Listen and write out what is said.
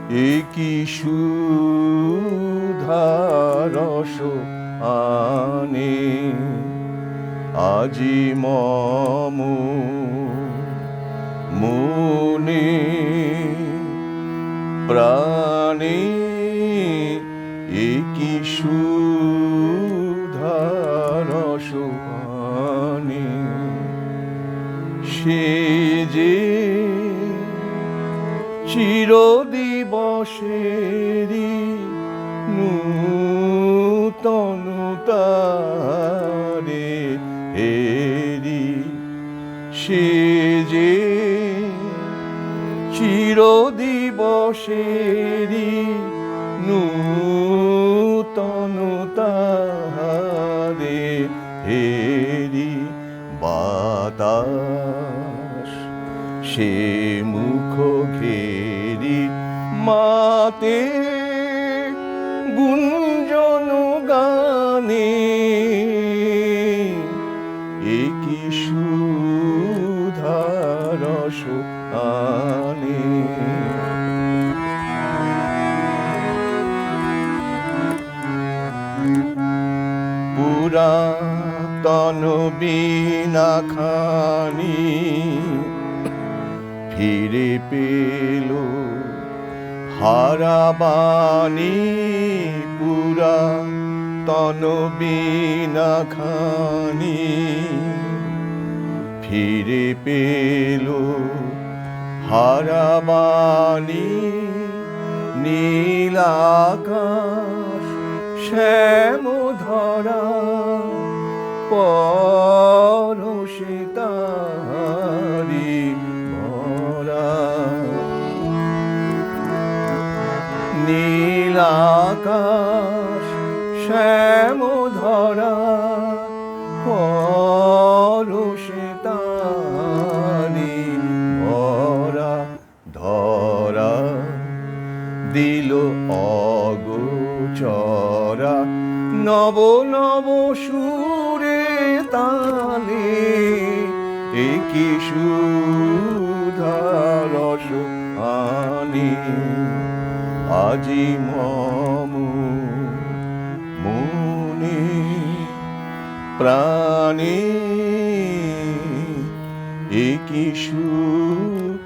একি সুধারস আনে আজি মম মনে প্রাণে একি সুধারস আনে সে যে চিরদিবসেরি নূতনতারে হেরি সে যে চিরদিবসেরি নূতনতারে হেরি বাতাস সে মুখ ঘেরি মাতে গুঞ্জন গানে একি সুধারস আনে পুরাতন বীণা খানি ফিরে পেল হারাবানি পুরাতন বীণা খানি ফিরে পেল হারাবানি নীল আকাশ শ্যাম ধরা পরশে তারি ভরা নীল আকাশ শ্যাম ধরা পরশে তারি ভরা ধরা দিল অগোচরা নব নব সুরে তালে একি সুধারস আনে আজি মম মনে প্রাণে একি সুধারস